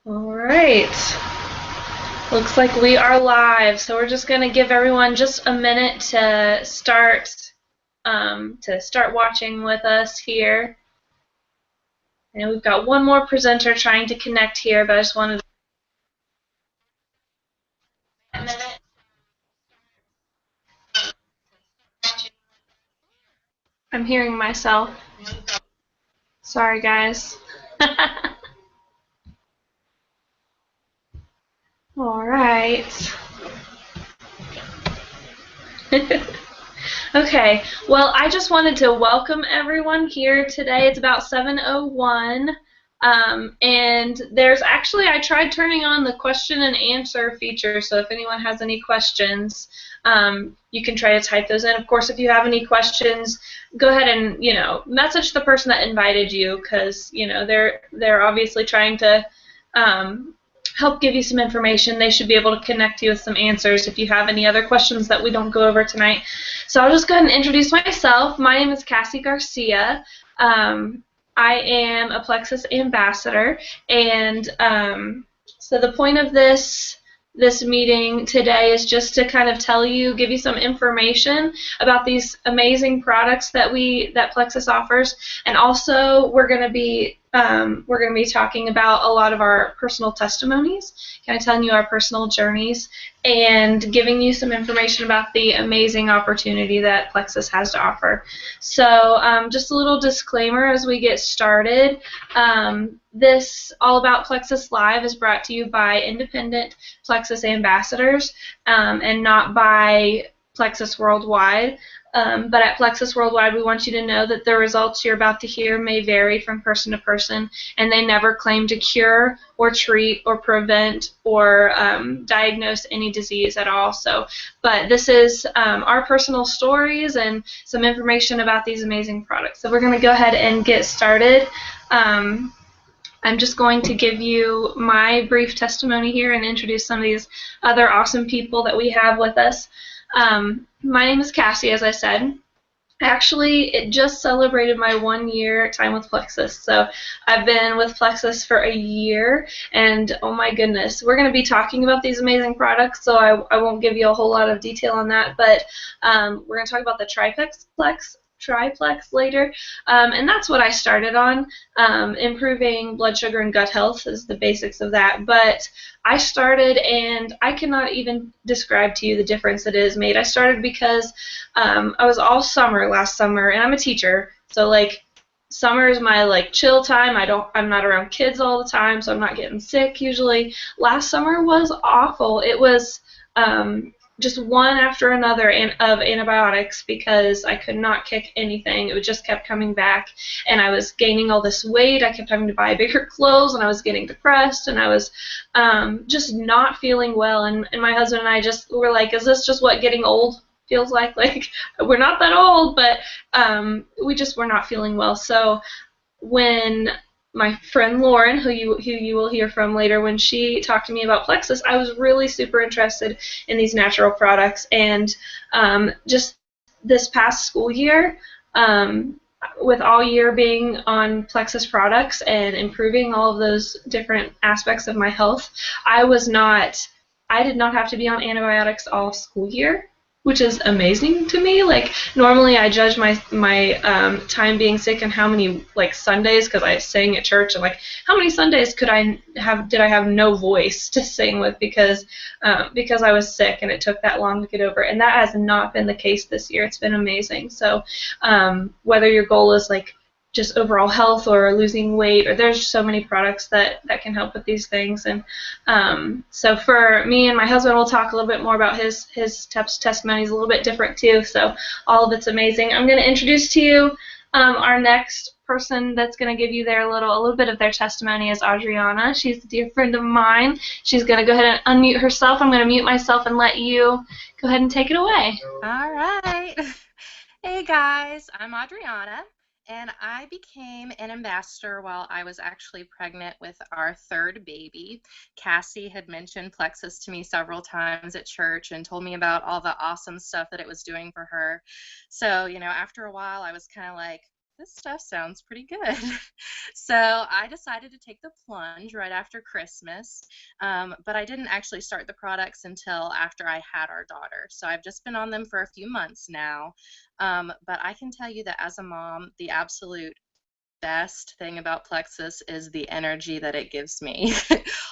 All right. Looks like we are live, so we're just going to give everyone just a minute to start watching with us here. And we've got one more presenter trying to connect here, but I just wanted a minute. I'm hearing myself. Sorry, guys. All right. Okay, well, I just wanted to welcome everyone here today. It's about 7:01, and I tried turning on the question and answer feature, so if anyone has any questions, you can try to type those in. Of course, if you have any questions, go ahead and, message the person that invited you, because, they're obviously trying to um, help give you some information. They should be able to connect you with some answers if you have any other questions that we don't go over tonight. So I'll just go ahead and introduce myself. My name is Cassie Garcia. I am a Plexus ambassador, and so the point of this meeting today is just to kind of give you some information about these amazing products that Plexus offers, and also we're going to be talking about a lot of our personal testimonies, kind of telling you our personal journeys, and giving you some information about the amazing opportunity that Plexus has to offer. So just a little disclaimer as we get started. This All About Plexus Live is brought to you by independent Plexus ambassadors and not by Plexus Worldwide. But at Plexus Worldwide, we want you to know that the results you're about to hear may vary from person to person, and they never claim to cure or treat or prevent or diagnose any disease at all. But this is our personal stories and some information about these amazing products. So we're going to go ahead and get started. I'm just going to give you my brief testimony here and introduce some of these other awesome people that we have with us. My name is Cassie, as I said. Actually, it just celebrated my 1 year time with Plexus. So I've been with Plexus for a year, and oh my goodness, we're going to be talking about these amazing products, so I won't give you a whole lot of detail on that, but we're going to talk about the triplex later, and that's what I started on. Improving blood sugar and gut health is the basics of that, but I started, and I cannot even describe to you the difference it has made. I started because I was all summer last summer, and I'm a teacher, so summer is my chill time. I'm not around kids all the time, so I'm not getting sick usually. Last summer was awful. It was just one after another of antibiotics because I could not kick anything. It just kept coming back, and I was gaining all this weight. I kept having to buy bigger clothes, and I was getting depressed, and I was just not feeling well. And my husband and I just were like, is this just what getting old feels like? Like, we're not that old, but we just were not feeling well. So when my friend Lauren, who you will hear from later, when she talked to me about Plexus, I was really super interested in these natural products. And just this past school year, with all year being on Plexus products and improving all of those different aspects of my health, I did not have to be on antibiotics all school year, which is amazing to me. Like, normally I judge my time being sick and how many Sundays, because I sang at church, and how many Sundays did I have no voice to sing with because I was sick and it took that long to get over. And that has not been the case this year. It's been amazing. So whether your goal is just overall health or losing weight, or there's so many products that can help with these things. And so for me and my husband, we'll talk a little bit more about his testimony is a little bit different too. So all of it's amazing. I'm going to introduce to you our next person that's going to give you a little bit of their testimony is Adriana. She's a dear friend of mine. She's going to go ahead and unmute herself. I'm going to mute myself and let you go ahead and take it away. All right. Hey guys, I'm Adriana, and I became an ambassador while I was actually pregnant with our third baby. Cassie had mentioned Plexus to me several times at church and told me about all the awesome stuff that it was doing for her. So, after a while, I was kind of like, this stuff sounds pretty good. So I decided to take the plunge right after Christmas, but I didn't actually start the products until after I had our daughter. So I've just been on them for a few months now. But I can tell you that as a mom, the absolute best thing about Plexus is the energy that it gives me.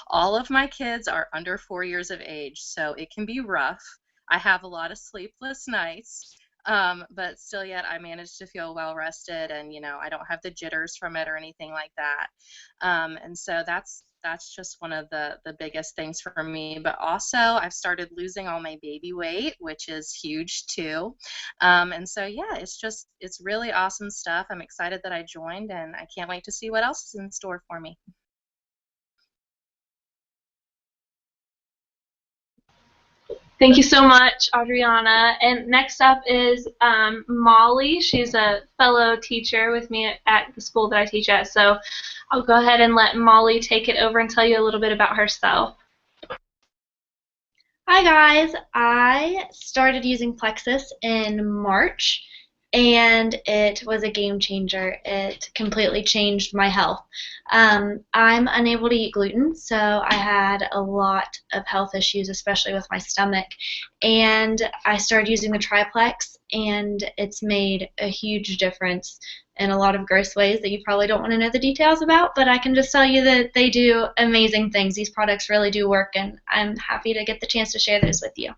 All of my kids are under 4 years of age, so it can be rough. I have a lot of sleepless nights, but still yet I manage to feel well rested, and I don't have the jitters from it or anything like that. And so that's just one of the biggest things for me. But also I've started losing all my baby weight, which is huge too. And so, yeah, it's really awesome stuff. I'm excited that I joined, and I can't wait to see what else is in store for me. Thank you so much, Adriana. And next up is Molly. She's a fellow teacher with me at the school that I teach at. So I'll go ahead and let Molly take it over and tell you a little bit about herself. Hi guys, I started using Plexus in March and it was a game changer. It completely changed my health. I'm unable to eat gluten, so I had a lot of health issues, especially with my stomach. And I started using the triplex, and it's made a huge difference in a lot of gross ways that you probably don't want to know the details about, but I can just tell you that they do amazing things. These products really do work, and I'm happy to get the chance to share those with you.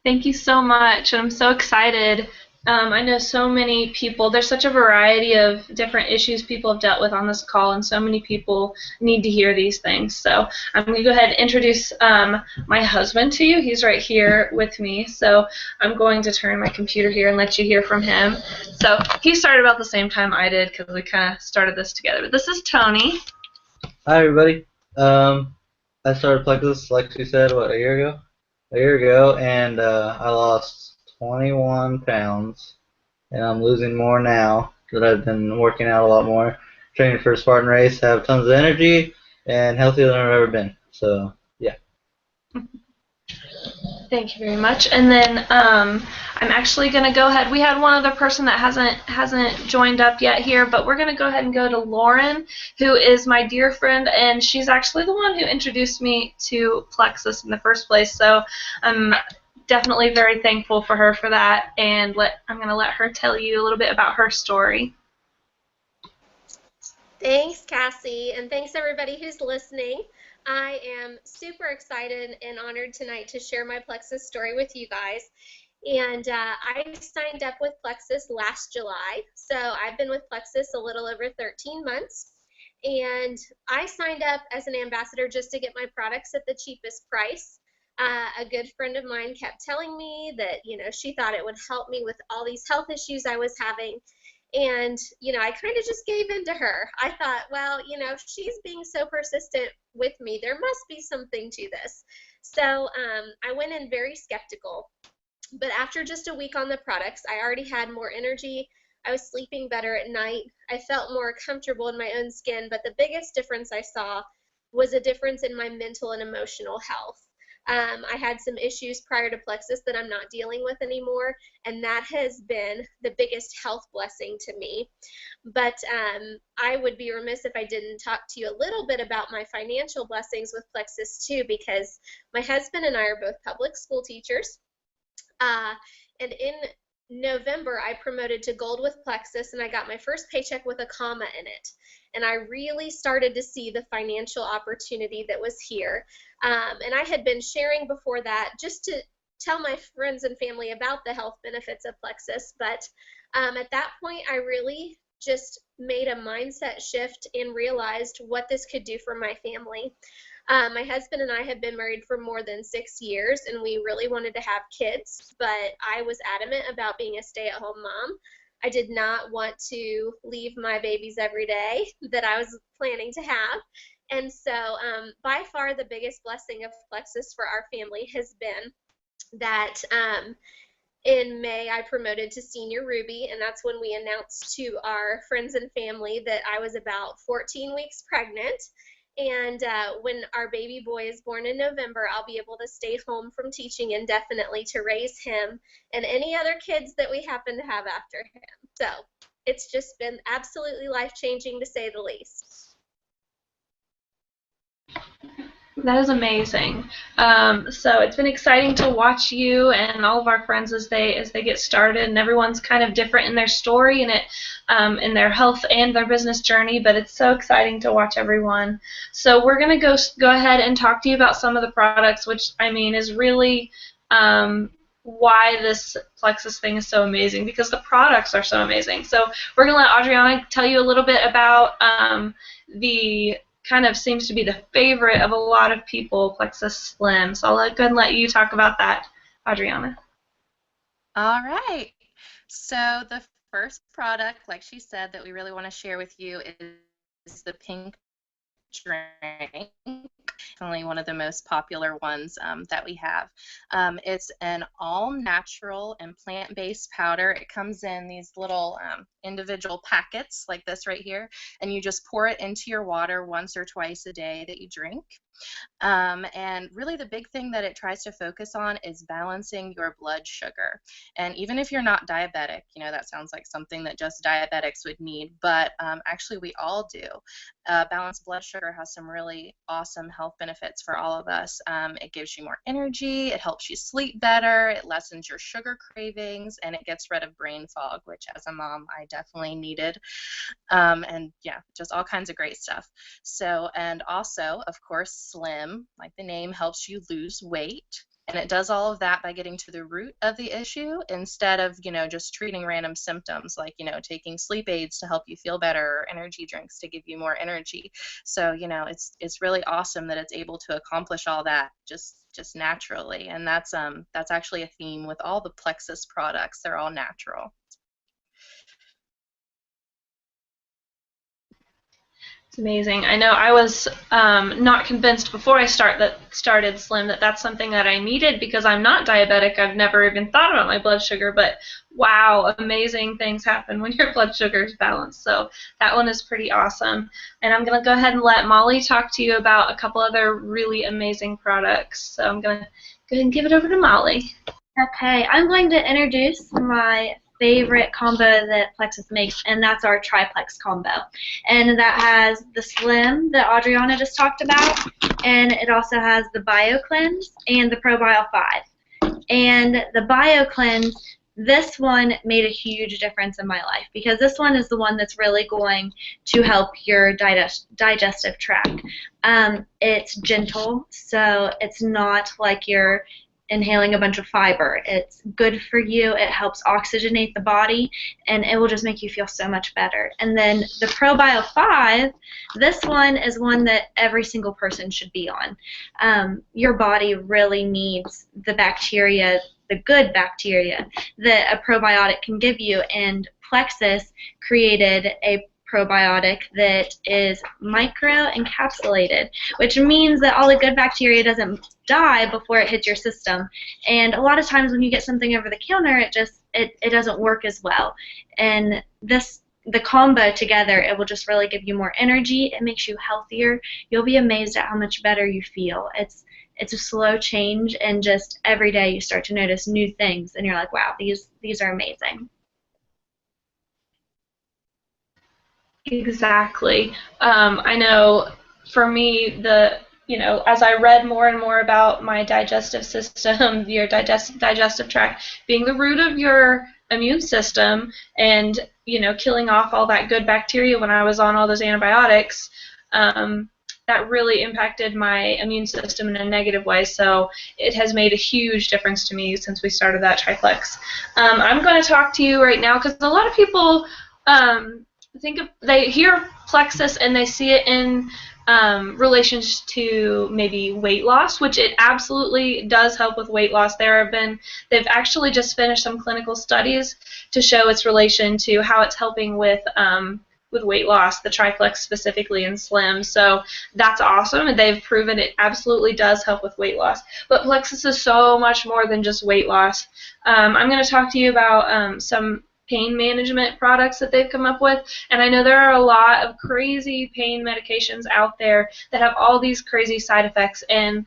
Thank you so much. I'm so excited. I know so many people, there's such a variety of different issues people have dealt with on this call, and so many people need to hear these things. So I'm going to go ahead and introduce my husband to you. He's right here with me. So I'm going to turn my computer here and let you hear from him. So he started about the same time I did because we kind of started this together. But this is Tony. Hi everybody. I started Plexus, like she said, a year ago? A year ago, and I lost 21 pounds, and I'm losing more now that I've been working out a lot more, training for a Spartan race, have tons of energy, and healthier than I've ever been. So, yeah. Thank you very much. And then I'm actually going to go ahead. We had one other person that hasn't joined up yet here, but we're going to go ahead and go to Lauren, who is my dear friend, and she's actually the one who introduced me to Plexus in the first place. So I'm definitely very thankful for her for that, and I'm going to let her tell you a little bit about her story. Thanks, Cassie, and thanks everybody who's listening. I am super excited and honored tonight to share my Plexus story with you guys. And I signed up with Plexus last July, so I've been with Plexus a little over 13 months. And I signed up as an ambassador just to get my products at the cheapest price. A good friend of mine kept telling me that, she thought it would help me with all these health issues I was having. And, I kind of just gave in to her. I thought, well, if she's being so persistent with me, there must be something to this. So I went in very skeptical. But after just a week on the products, I already had more energy. I was sleeping better at night. I felt more comfortable in my own skin. But the biggest difference I saw was a difference in my mental and emotional health. I had some issues prior to Plexus that I'm not dealing with anymore, and that has been the biggest health blessing to me. But I would be remiss if I didn't talk to you a little bit about my financial blessings with Plexus too, because my husband and I are both public school teachers. And in November, I promoted to gold with Plexus, and I got my first paycheck with a comma in it. And I really started to see the financial opportunity that was here. And I had been sharing before that just to tell my friends and family about the health benefits of Plexus. But at that point, I really just made a mindset shift and realized what this could do for my family. My husband and I have been married for more than 6 years, and we really wanted to have kids, but I was adamant about being a stay-at-home mom. I did not want to leave my babies every day that I was planning to have. And so by far the biggest blessing of Plexus for our family has been that in May, I promoted to Senior Ruby, and that's when we announced to our friends and family that I was about 14 weeks pregnant. And when our baby boy is born in November, I'll be able to stay home from teaching indefinitely to raise him and any other kids that we happen to have after him. So it's just been absolutely life-changing, to say the least. That is amazing. So it's been exciting to watch you and all of our friends as they get started, and everyone's kind of different in their story and in their health and their business journey. But it's so exciting to watch everyone. So we're gonna go ahead and talk to you about some of the products, which I mean is really why this Plexus thing is so amazing, because the products are so amazing. So we're gonna let Adriana tell you a little bit about the kind of seems to be the favorite of a lot of people, Plexus Slim. So I'll go ahead and let you talk about that, Adriana. All right. So the first product, like she said, that we really want to share with you is the pink drink. Definitely one of the most popular ones that we have. It's an all-natural and plant-based powder. It comes in these little individual packets like this right here, and you just pour it into your water once or twice a day that you drink. And really the big thing that it tries to focus on is balancing your blood sugar. And even if you're not diabetic, you know, that sounds like something that just diabetics would need, but actually we all do. Balanced blood sugar has some really awesome health benefits for all of us. It gives you more energy, it helps you sleep better, it lessens your sugar cravings, and it gets rid of brain fog, which as a mom I definitely needed. And yeah, just all kinds of great stuff. So, and also, of course, Slim, like the name, helps you lose weight. And it does all of that by getting to the root of the issue instead of, you know, just treating random symptoms like, you know, taking sleep aids to help you feel better or energy drinks to give you more energy. So, you know, it's really awesome that it's able to accomplish all that just naturally. And that's actually a theme with all the Plexus products. They're all natural. It's amazing. I know I was not convinced before I started Slim that that's something that I needed, because I'm not diabetic. I've never even thought about my blood sugar, but wow, amazing things happen when your blood sugar is balanced. So that one is pretty awesome. And I'm going to go ahead and let Molly talk to you about a couple other really amazing products. So I'm going to go ahead and give it over to Molly. Okay, I'm going to introduce my favorite combo that Plexus makes, and that's our triplex combo. And that has the Slim that Adriana just talked about, and it also has the BioCleanse and the ProBio 5. And the BioCleanse, this one made a huge difference in my life, because this one is the one that's really going to help your digestive tract. It's gentle, so it's not like you're inhaling a bunch of fiber. It's good for you. It helps oxygenate the body, and it will just make you feel so much better. And then the ProBio 5, this one is one that every single person should be on. Your body really needs the bacteria, the good bacteria that a probiotic can give you, and Plexus created a probiotic that is micro-encapsulated, which means that all the good bacteria doesn't die before it hits your system. And a lot of times when you get something over the counter, it doesn't work as well. And the combo together, it will just really give you more energy. It makes you healthier. You'll be amazed at how much better you feel. It's a slow change, and just every day you start to notice new things, and you're like, wow, these are amazing. Exactly. I know for me, as I read more and more about my digestive system, your digestive tract being the root of your immune system, and, killing off all that good bacteria when I was on all those antibiotics, that really impacted my immune system in a negative way. So it has made a huge difference to me since we started that triplex. I'm going to talk to you right now because a lot of people they hear Plexus and they see it in relation to maybe weight loss, which it absolutely does help with weight loss. They've actually just finished some clinical studies to show its relation to how it's helping with weight loss, the triplex specifically in Slim. So that's awesome, and they've proven it absolutely does help with weight loss. But Plexus is so much more than just weight loss. I'm going to talk to you about some pain management products that they've come up with. And I know there are a lot of crazy pain medications out there that have all these crazy side effects. And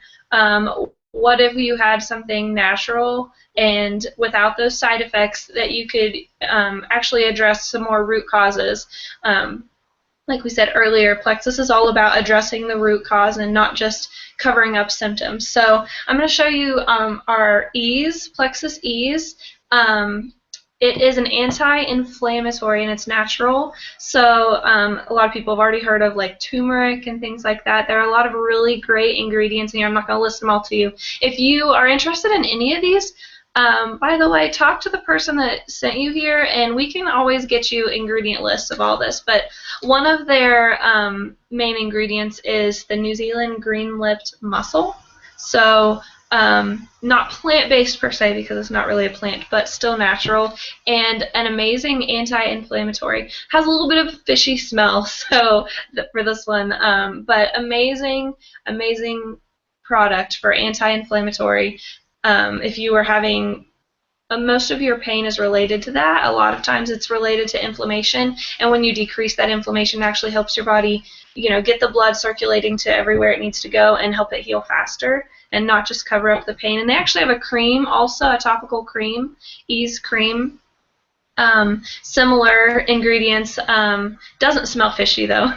what if you had something natural and without those side effects that you could actually address some more root causes? Like we said earlier, Plexus is all about addressing the root cause and not just covering up symptoms. So I'm going to show you our Ease, Plexus Ease. It is an anti-inflammatory and it's natural. So a lot of people have already heard of like turmeric and things like that. There are a lot of really great ingredients in here. I'm not going to list them all to you. If you are interested in any of these, by the way, talk to the person that sent you here, and we can always get you ingredient lists of all this. But one of their main ingredients is the New Zealand green-lipped mussel. So not plant-based per se because it's not really a plant, but still natural, and an amazing anti-inflammatory. Has a little bit of a fishy smell, so for this one, but amazing product for anti-inflammatory. If you are having most of your pain is related to that. A lot of times it's related to inflammation, and when you decrease that inflammation, it actually helps your body, get the blood circulating to everywhere it needs to go and help it heal faster and not just cover up the pain. And they actually have a cream, also a topical cream, Ease cream. Similar ingredients. Doesn't smell fishy though,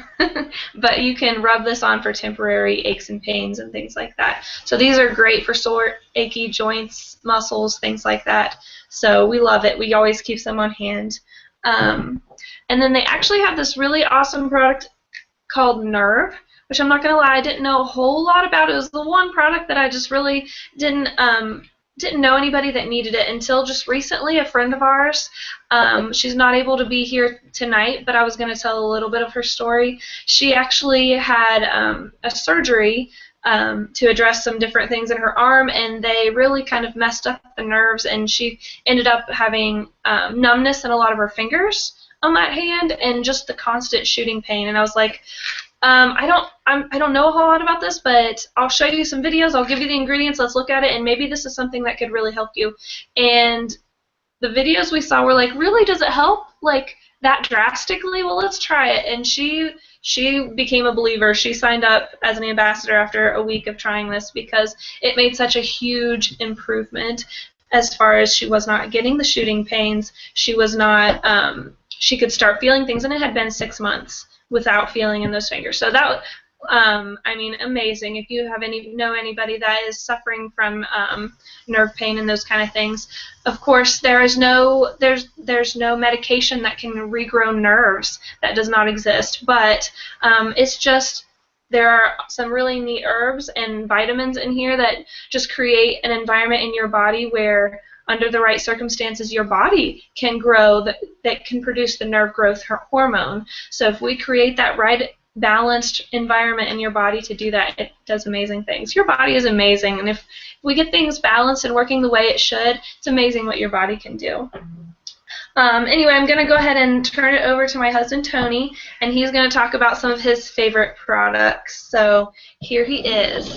but you can rub this on for temporary aches and pains and things like that. So these are great for sore, achy joints, muscles, things like that. So we love it. We always keep them on hand. And then they actually have this really awesome product called Nerve, which I'm not going to lie, I didn't know a whole lot about. It was the one product that I just really didn't know anybody that needed it until just recently. A friend of ours, she's not able to be here tonight, but I was going to tell a little bit of her story. She actually had a surgery to address some different things in her arm, and they really kind of messed up the nerves, and she ended up having numbness in a lot of her fingers on that hand and just the constant shooting pain. And I was like, I don't know a whole lot about this, but I'll show you some videos. I'll give you the ingredients. Let's look at it, and maybe this is something that could really help you. And the videos we saw were like, really, does it help like that drastically? Well, let's try it. And she became a believer. She signed up as an ambassador after a week of trying this because it made such a huge improvement as far as she was not getting the shooting pains. She was not. She could start feeling things, and it had been 6 months without feeling in those fingers. So that, I mean, amazing. If you have know anybody that is suffering from nerve pain and those kind of things, of course there's no medication that can regrow nerves. That does not exist. But it's just there are some really neat herbs and vitamins in here that just create an environment in your body where, under the right circumstances, your body can grow, that can produce the nerve growth hormone. So if we create that right balanced environment in your body to do that, it does amazing things. Your body is amazing, and if we get things balanced and working the way it should, it's amazing what your body can do. Anyway, I'm going to go ahead and turn it over to my husband, Tony, and he's going to talk about some of his favorite products. So here he is.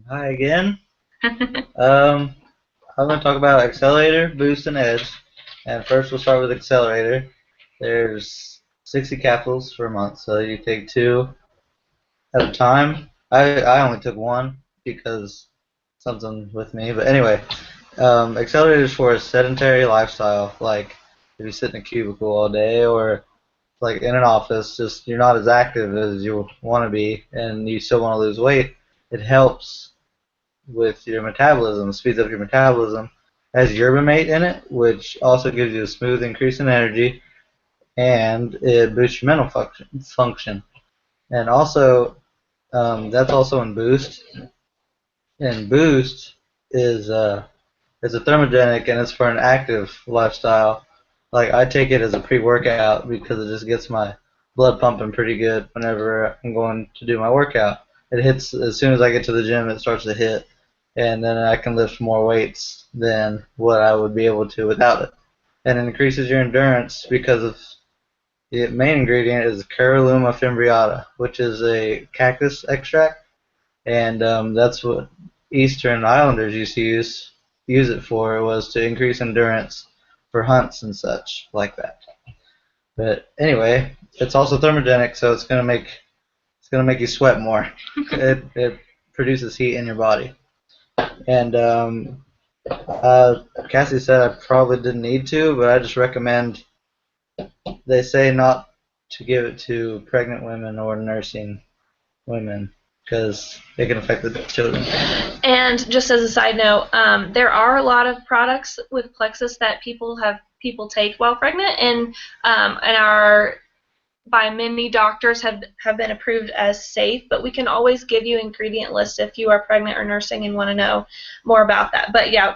Hi again. I'm going to talk about Accelerator, Boost, and Edge. And first we'll start with Accelerator. There's 60 capsules for a month, so you take 2 at a time. I only took 1 because something with me. But anyway, Accelerator is for a sedentary lifestyle, like if you sit in a cubicle all day or like in an office, just you're not as active as you want to be and you still want to lose weight. It helps with your metabolism, speeds up your metabolism. It has yerbamate in it, which also gives you a smooth increase in energy, and it boosts your mental function. And also, that's also in Boost. And Boost is a thermogenic, and it's for an active lifestyle. Like I take it as a pre-workout because it just gets my blood pumping pretty good whenever I'm going to do my workout. It hits as soon as I get to the gym. It starts to hit, and then I can lift more weights than what I would be able to without it. And it increases your endurance because of the main ingredient is Caralluma fimbriata, which is a cactus extract, and that's what Eastern Islanders used to use it for, was to increase endurance for hunts and such like that. But anyway, it's also thermogenic, so it's gonna make you sweat more. It produces heat in your body. And Cassie said I probably didn't need to, but I just recommend. They say not to give it to pregnant women or nursing women because it can affect the children. And just as a side note, there are a lot of products with Plexus that people take while pregnant, and are by many doctors have been approved as safe. But we can always give you ingredient lists if you are pregnant or nursing and want to know more about that. But yeah,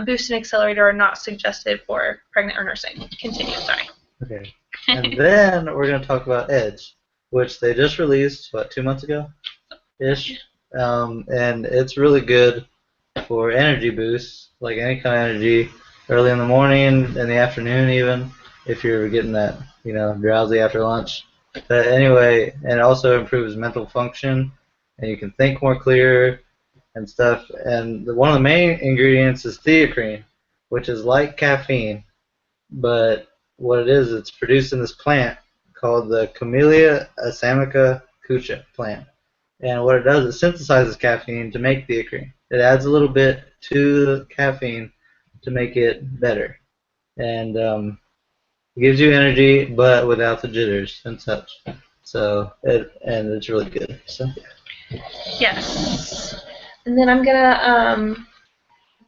Boost and Accelerator are not suggested for pregnant or nursing. Continue. Sorry. Okay. And then we're going to talk about Edge, which they just released, 2 months ago? Ish. And it's really good for energy boosts, like any kind of energy, early in the morning, in the afternoon even, if you're getting that, drowsy after lunch. But anyway, and it also improves mental function, and you can think more clear and stuff. And one of the main ingredients is theocrine, which is like caffeine, but what it is, it's produced in this plant called the Camellia assamica kucha plant. And what it does, it synthesizes caffeine to make theocrine. It adds a little bit to the caffeine to make it better. And it gives you energy, but without the jitters and such. So, it's really good. So. Yes. And then I'm gonna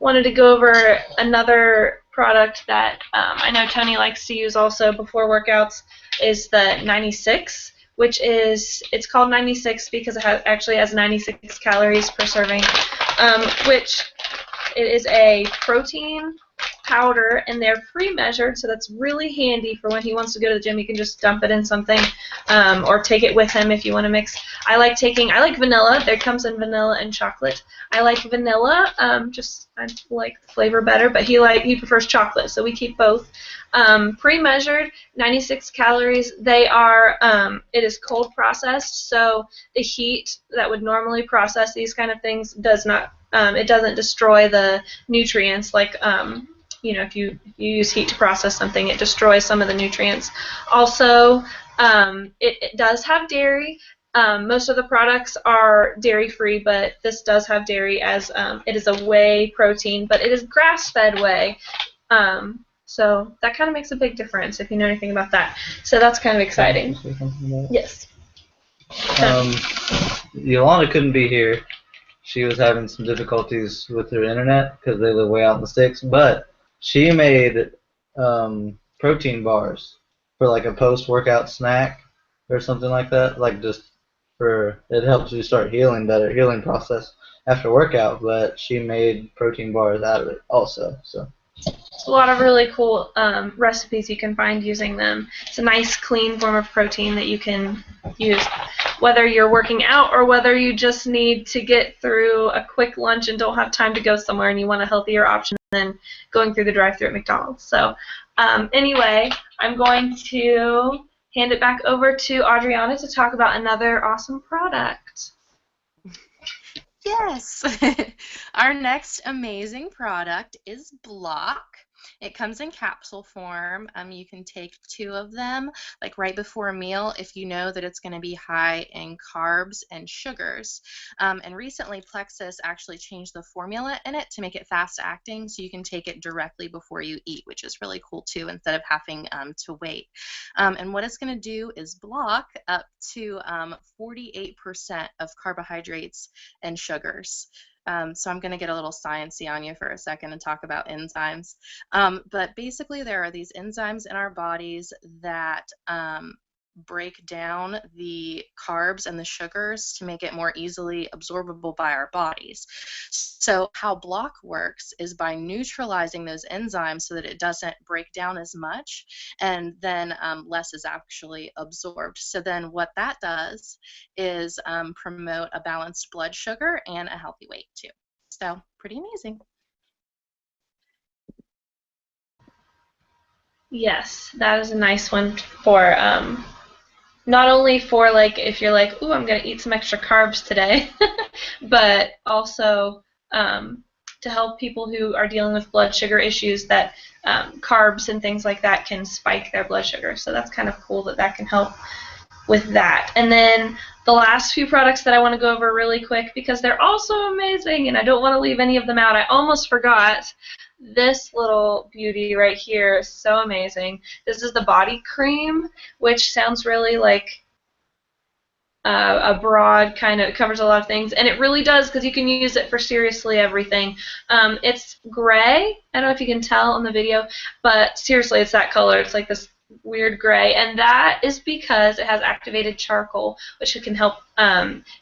wanted to go over another product that I know Tony likes to use also before workouts is the 96, which is, it's called 96 because it actually has 96 calories per serving, which it is a protein powder, and they're pre-measured, so that's really handy for when he wants to go to the gym. You can just dump it in something, or take it with him if you want to mix. I like vanilla. There comes in vanilla and chocolate. I like vanilla, I like the flavor better, but he prefers chocolate, so we keep both. Pre-measured, 96 calories. They are, it is cold processed, so the heat that would normally process these kind of things does not, it doesn't destroy the nutrients like, if you use heat to process something, it destroys some of the nutrients. Also, it does have dairy. Most of the products are dairy-free, but this does have dairy as it is a whey protein, but it is grass-fed whey. So that kind of makes a big difference if you know anything about that. So that's kind of exciting. Yes. Yolanda couldn't be here. She was having some difficulties with her internet because they live way out in the sticks, but she made protein bars for like a post-workout snack or something like that, like just for, it helps you start healing process after workout, but she made protein bars out of it also. So it's a lot of really cool recipes you can find using them. It's a nice clean form of protein that you can use whether you're working out or whether you just need to get through a quick lunch and don't have time to go somewhere and you want a healthier option than going through the drive-thru at McDonald's. So anyway, I'm going to hand it back over to Adriana to talk about another awesome product. Yes. Our next amazing product is Block. It comes in capsule form. You can take 2 of them, like right before a meal, if you know that it's going to be high in carbs and sugars. And recently, Plexus actually changed the formula in it to make it fast acting, so you can take it directly before you eat, which is really cool too, instead of having to wait. And what it's going to do is block up to 48% of carbohydrates and sugars. So I'm going to get a little sciencey on you for a second and talk about enzymes. But basically, there are these enzymes in our bodies that break down the carbs and the sugars to make it more easily absorbable by our bodies. So how Block works is by neutralizing those enzymes so that it doesn't break down as much, and then less is actually absorbed. So then what that does is promote a balanced blood sugar and a healthy weight too. So pretty amazing. Yes, that is a nice one for not only for like if you're like, ooh, I'm gonna eat some extra carbs today, but also to help people who are dealing with blood sugar issues that carbs and things like that can spike their blood sugar. So that's kind of cool that that can help with that. And then the last few products that I want to go over really quick because they're all so amazing and I don't want to leave any of them out. I almost forgot this little beauty right here is so amazing. This is the body cream, which sounds really like a broad kind of, it covers a lot of things, and it really does because you can use it for seriously everything. It's gray. I don't know if you can tell on the video, but seriously, it's that color. It's like this weird gray, and that is because it has activated charcoal, which can help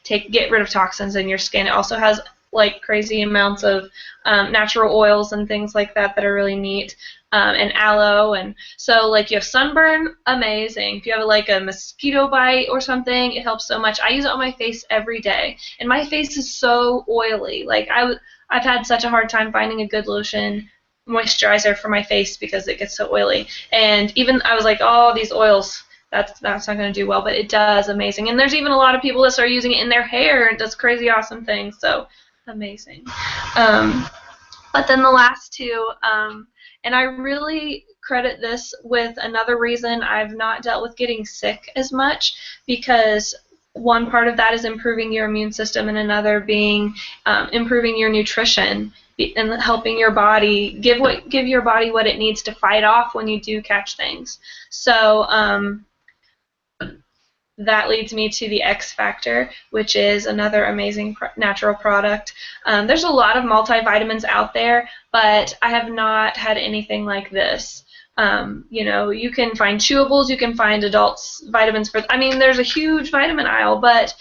get rid of toxins in your skin. It also has like crazy amounts of natural oils and things like that that are really neat, and aloe. And so like you have sunburn, amazing. If you have like a mosquito bite or something, it helps so much. I use it on my face every day, and my face is so oily. Like I've had such a hard time finding a good lotion moisturizer for my face because it gets so oily. And even I was like, oh, these oils, that's not going to do well, but it does amazing. And there's even a lot of people that start using it in their hair and does crazy awesome things. So amazing. But then the last two, and I really credit this with another reason I've not dealt with getting sick as much, because one part of that is improving your immune system and another being improving your nutrition and helping your body give your body what it needs to fight off when you do catch things. So that leads me to the X Factor, which is another amazing natural product. There's a lot of multivitamins out there, but I have not had anything like this. You know, you can find chewables, you can find adults vitamins for, I mean, there's a huge vitamin aisle, but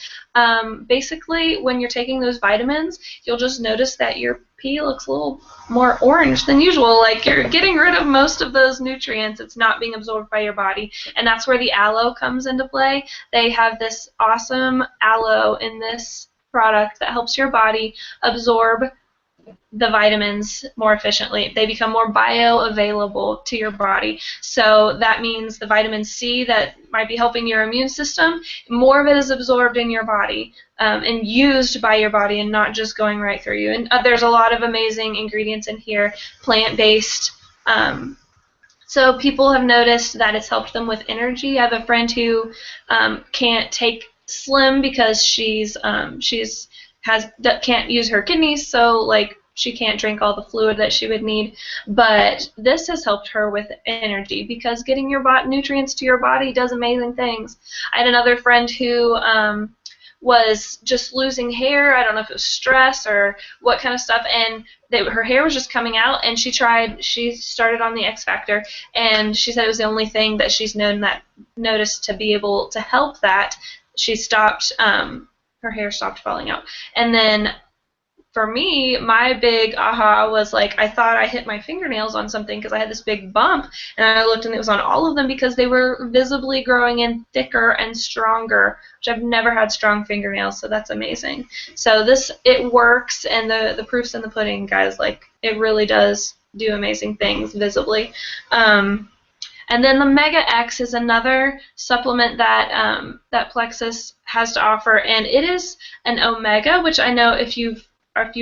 basically when you're taking those vitamins, you'll just notice that your pee looks a little more orange than usual. Like you're getting rid of most of those nutrients. It's not being absorbed by your body, and that's where the aloe comes into play. They have this awesome aloe in this product that helps your body absorb the vitamins more efficiently. They become more bioavailable to your body. So that means the vitamin C that might be helping your immune system, more of it is absorbed in your body and used by your body and not just going right through you. And there's a lot of amazing ingredients in here, plant-based. So people have noticed that it's helped them with energy. I have a friend who can't take Slim because can't use her kidneys, so like she can't drink all the fluid that she would need. But this has helped her with energy because getting your nutrients to your body does amazing things. I had another friend who was just losing hair. I don't know if it was stress or what kind of stuff, and her hair was just coming out, and she started on the X Factor, and she said it was the only thing that she's noticed to be able to help that. She stopped, her hair stopped falling out. And then for me, my big aha was like, I thought I hit my fingernails on something because I had this big bump, and I looked and it was on all of them because they were visibly growing in thicker and stronger, which I've never had strong fingernails, so that's amazing. So it works, and the proof's in the pudding, guys. Like, it really does do amazing things visibly. And then the Mega X is another supplement that that Plexus has to offer, and it is an omega, which I know if you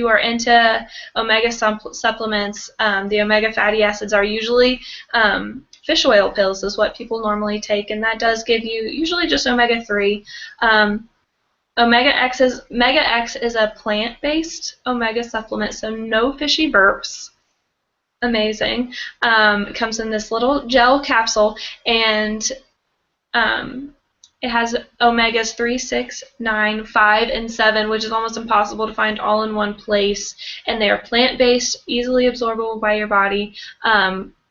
are into omega supplements, the omega fatty acids are usually fish oil pills is what people normally take, and that does give you usually just omega-3. Mega X is a plant-based omega supplement, so no fishy burps. Amazing. It comes in this little gel capsule, and it has omegas 3, 6, 9, 5, and 7, which is almost impossible to find all in one place. And they are plant-based, easily absorbable by your body.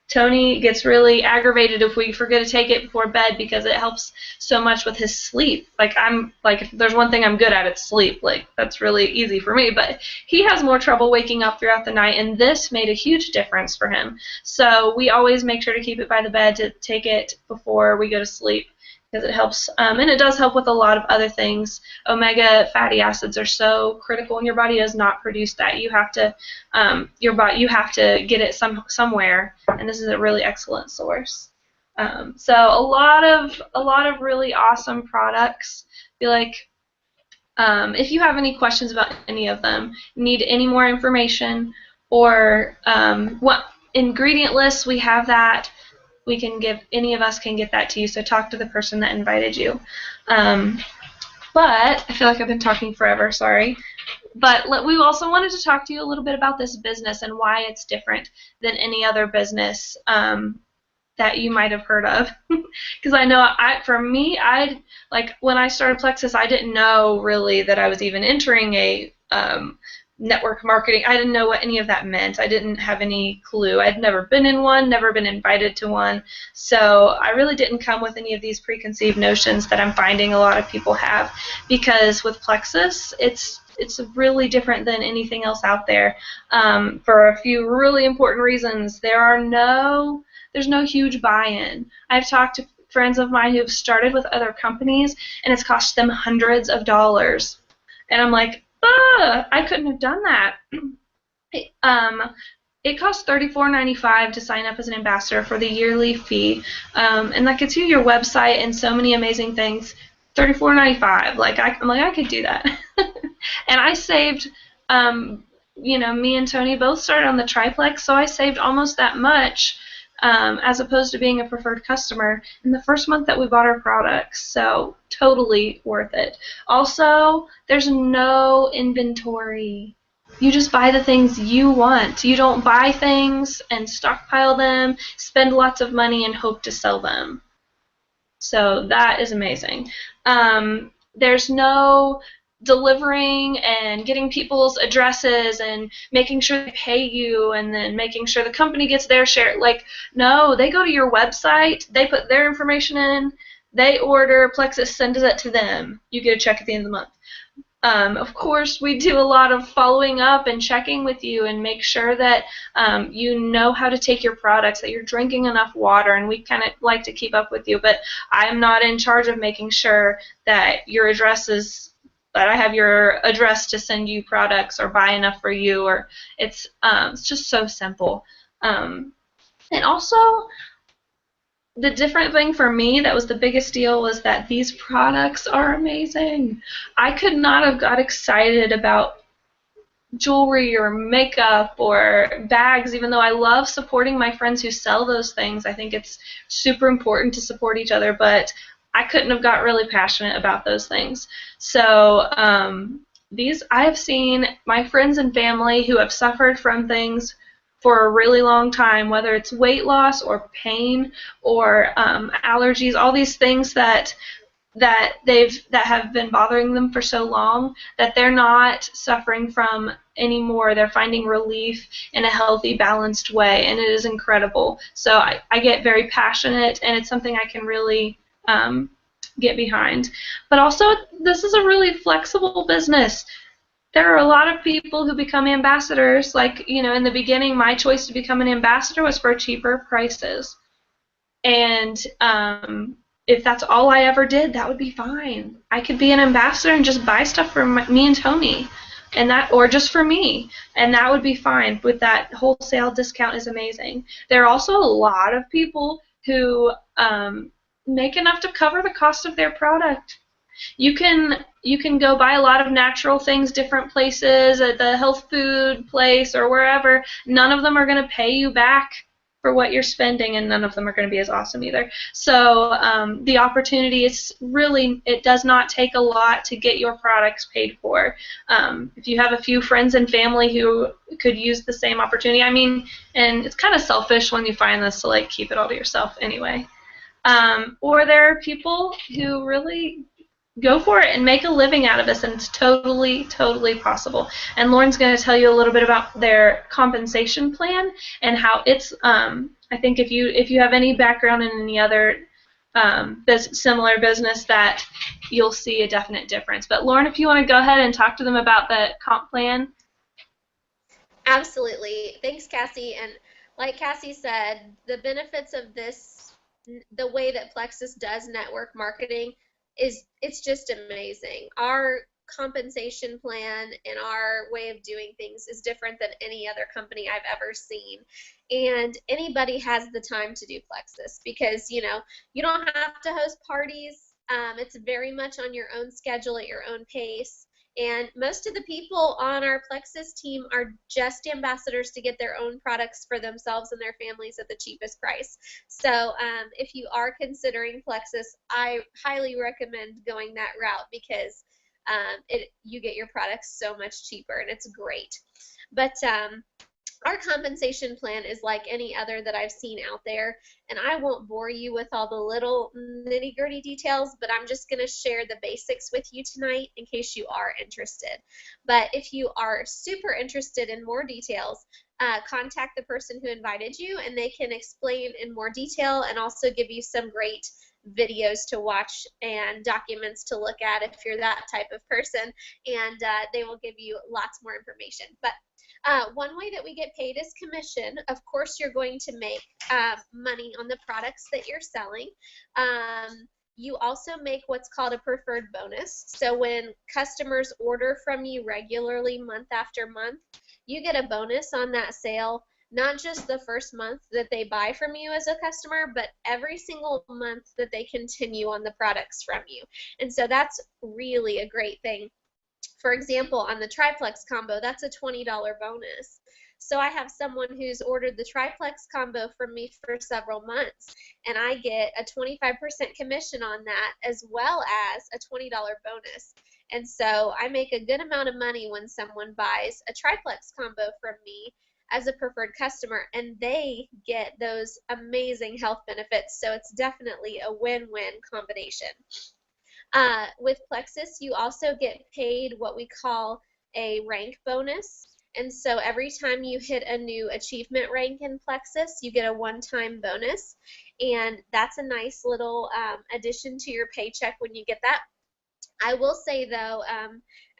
Tony gets really aggravated if we forget to take it before bed because it helps so much with his sleep. If there's one thing I'm good at, it's sleep. Like, that's really easy for me. But he has more trouble waking up throughout the night, and this made a huge difference for him. So we always make sure to keep it by the bed to take it before we go to sleep, because it helps, and it does help with a lot of other things. Omega fatty acids are so critical, and your body does not produce that. You have to, you have to get it somewhere, and this is a really excellent source. So a lot of really awesome products. I feel like if you have any questions about any of them, need any more information, or what ingredient lists, we have that. We can give, any of us can get that to you, so talk to the person that invited you. But I feel like I've been talking forever, sorry. But we also wanted to talk to you a little bit about this business and why it's different than any other business that you might have heard of. Because I know, for me, like when I started Plexus, I didn't know really that I was even entering a network marketing. I didn't know what any of that meant. I didn't have any clue. I'd never been in one, never been invited to one. So I really didn't come with any of these preconceived notions that I'm finding a lot of people have. Because with Plexus, it's really different than anything else out there for a few really important reasons. There's no huge buy-in. I've talked to friends of mine who've started with other companies, and it's cost them hundreds of dollars. And I'm like, I couldn't have done that. It costs $34.95 to sign up as an ambassador for the yearly fee, and that gets you your website and so many amazing things. $34.95. I'm like, I could do that. And I saved, me and Tony both started on the triplex, so I saved almost that much as opposed to being a preferred customer in the first month that we bought our products. So totally worth it. Also, there's no inventory. You just buy the things you want. You don't buy things and stockpile them, spend lots of money, and hope to sell them. So that is amazing. There's no delivering and getting people's addresses and making sure they pay you and then making sure the company gets their share. No, they go to your website, they put their information in, they order, Plexus sends it to them. You get a check at the end of the month. Of course, we do a lot of following up and checking with you and make sure that you know how to take your products, that you're drinking enough water, and we kind of like to keep up with you. But I'm not in charge of making sure that that I have your address to send you products or buy enough for you. Or it's just so simple. And also, the different thing for me that was the biggest deal was that these products are amazing. I could not have got excited about jewelry or makeup or bags, even though I love supporting my friends who sell those things. I think it's super important to support each other, but I couldn't have got really passionate about those things. So I have seen my friends and family who have suffered from things for a really long time, whether it's weight loss or pain or allergies, all these things that have been bothering them for so long that they're not suffering from anymore. They're finding relief in a healthy, balanced way, and it is incredible. So I get very passionate, and it's something I can really get behind. But also, this is a really flexible business. There are a lot of people who become ambassadors. In the beginning, my choice to become an ambassador was for cheaper prices. And if that's all I ever did, that would be fine. I could be an ambassador and just buy stuff for me and Tony, or just for me, and that would be fine. With that wholesale discount is amazing. There are also a lot of people who make enough to cover the cost of their product. You can go buy a lot of natural things different places, at the health food place or wherever. None of them are going to pay you back for what you're spending, and none of them are going to be as awesome either. So the opportunity is really, it does not take a lot to get your products paid for. If you have a few friends and family who could use the same opportunity, and it's kind of selfish when you find this to keep it all to yourself anyway. Or there are people who really go for it and make a living out of this, and it's totally, totally possible. And Lauren's going to tell you a little bit about their compensation plan and how it's. I think if you have any background in any other similar business, that you'll see a definite difference. But Lauren, if you want to go ahead and talk to them about the comp plan. Absolutely. Thanks, Cassie. And like Cassie said, the benefits of this, the way that Plexus does network marketing, it's just amazing. Our compensation plan and our way of doing things is different than any other company I've ever seen. And anybody has the time to do Plexus because, you don't have to host parties. It's very much on your own schedule at your own pace. And most of the people on our Plexus team are just ambassadors to get their own products for themselves and their families at the cheapest price. So if you are considering Plexus, I highly recommend going that route because you get your products so much cheaper, and it's great. But our compensation plan is like any other that I've seen out there, and I won't bore you with all the little nitty-gritty details, but I'm just going to share the basics with you tonight in case you are interested. But if you are super interested in more details, contact the person who invited you, and they can explain in more detail and also give you some great videos to watch and documents to look at if you're that type of person, and they will give you lots more information. But one way that we get paid is commission. Of course, you're going to make money on the products that you're selling. You also make what's called a preferred bonus. So when customers order from you regularly month after month, you get a bonus on that sale, not just the first month that they buy from you as a customer, but every single month that they continue on the products from you. And so that's really a great thing. For example, on the triplex combo, that's a $20 bonus. So I have someone who's ordered the triplex combo from me for several months, and I get a 25% commission on that as well as a $20 bonus. And so I make a good amount of money when someone buys a triplex combo from me as a preferred customer, and they get those amazing health benefits. So it's definitely a win-win combination. With Plexus, you also get paid what we call a rank bonus. And so every time you hit a new achievement rank in Plexus, you get a one-time bonus. And that's a nice little addition to your paycheck when you get that. I will say, though,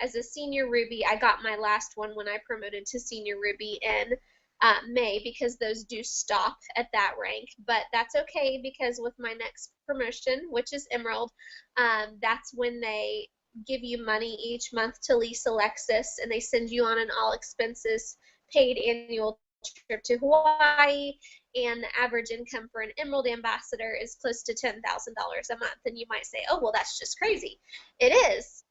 as a senior Ruby, I got my last one when I promoted to senior Ruby in May, because those do stop at that rank. But that's okay, because with my next promotion, which is Emerald, that's when they give you money each month to lease a Lexus, and they send you on an all expenses paid annual trip to Hawaii, and the average income for an Emerald ambassador is close to $10,000 a month. And you might say, oh, well, that's just crazy. It is,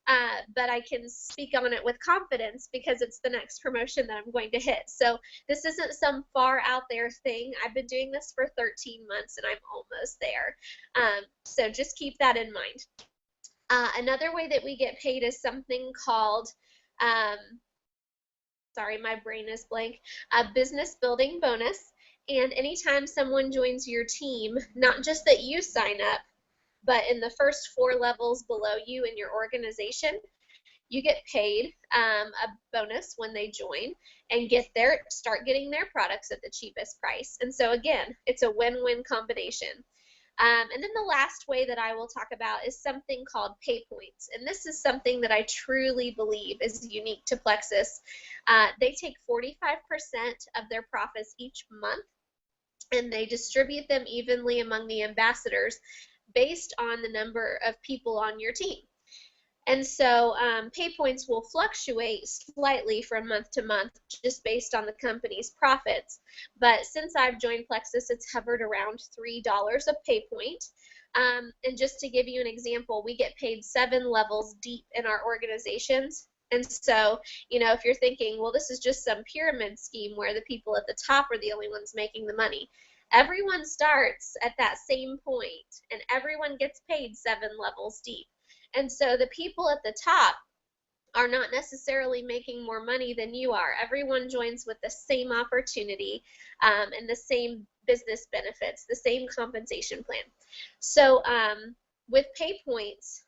but I can speak on it with confidence because it's the next promotion that I'm going to hit. So this isn't some far out there thing. I've been doing this for 13 months, and I'm almost there. So just keep that in mind. Another way that we get paid is something called sorry, my brain is blank, a business building bonus. And anytime someone joins your team, not just that you sign up, but in the first 4 levels below you in your organization, you get paid a bonus when they join and start getting their products at the cheapest price. And so again, it's a win-win combination. And then the last way that I will talk about is something called pay points. And this is something that I truly believe is unique to Plexus. They take 45% of their profits each month, and they distribute them evenly among the ambassadors based on the number of people on your team. And so pay points will fluctuate slightly from month to month just based on the company's profits. But since I've joined Plexus, it's hovered around $3 a pay point. And just to give you an example, we get paid 7 levels deep in our organizations. And so, you know, if you're thinking, well, this is just some pyramid scheme where the people at the top are the only ones making the money. Everyone starts at that same point, and everyone gets paid 7 levels deep. And so the people at the top are not necessarily making more money than you are. Everyone joins with the same opportunity and the same business benefits, the same compensation plan. So with pay points,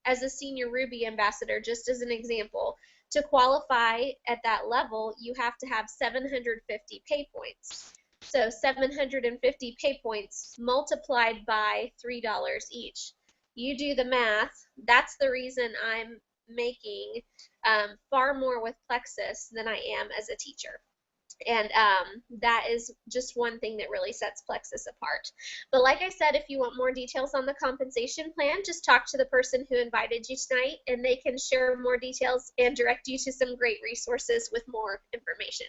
as a senior Ruby ambassador, just as an example, to qualify at that level, you have to have 750 pay points. So 750 pay points multiplied by $3 each. You do the math. That's the reason I'm making far more with Plexus than I am as a teacher. And that is just one thing that really sets Plexus apart. But like I said, if you want more details on the compensation plan, just talk to the person who invited you tonight, and they can share more details and direct you to some great resources with more information.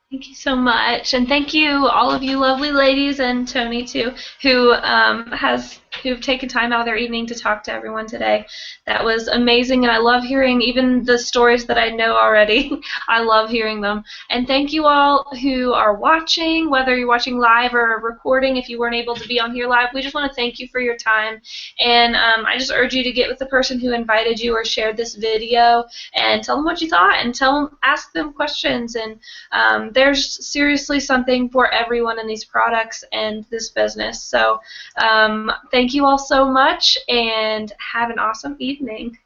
Thank you so much, and thank you all of you lovely ladies, and Tony too, who has who've taken time out of their evening to talk to everyone today. That was amazing, and I love hearing even the stories that I know already. I love hearing them. And thank you all who are watching, whether you're watching live or recording. If you weren't able to be on here live, we just want to thank you for your time. And I just urge you to get with the person who invited you or shared this video and tell them what you thought, and ask them questions. And there's seriously something for everyone in these products and this business. So thank you all so much, and have an awesome evening.